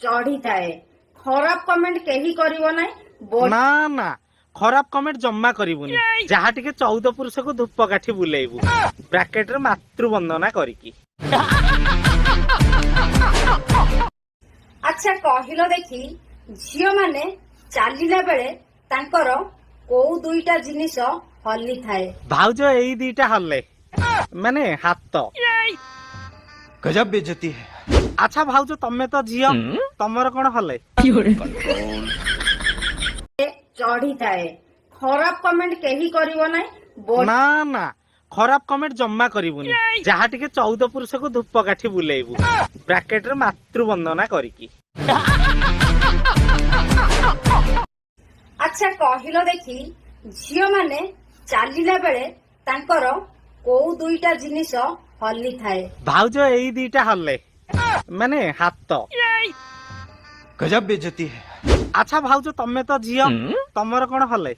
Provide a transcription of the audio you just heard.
चढ़ी थाए खराब कमेंट केही करिवो नै ना ना खराब कमेंट जम्मा करिवुनी जहा टिके 14 पुरुष को धूप काठी बुलेइबु ब्रैकेट रे मातृ वंदना करिकी। अच्छा कहिलो देखी झियो माने चालिला बेले तांकर कोउ दुईटा जिनिस हल्ली थाए भाउज एई दीटा हल्ले माने हाथ गजब बेइज्जती है। अच्छा भाउज तमे तो झियो तमर कोन हल्ले चढ़ी थाए खराब कमेंट केही करिवो नै ना ना खराब कमेंट जम्मा करिवुनी जहा टिके 14 पुरुष को धूप काठी बुलेइबु ब्रैकेट रे मातृ वंदना करिकी। अच्छा कहिलो देखी झियो माने चालिला बेले तांकर कोउ दुईटा जिनिस हल्ली थाए भाउज एई दीटा हल्ले माने हाथ गजब बेइज्जती है। अच्छा भाउज तमे तो झियो तमर कोन हल्ले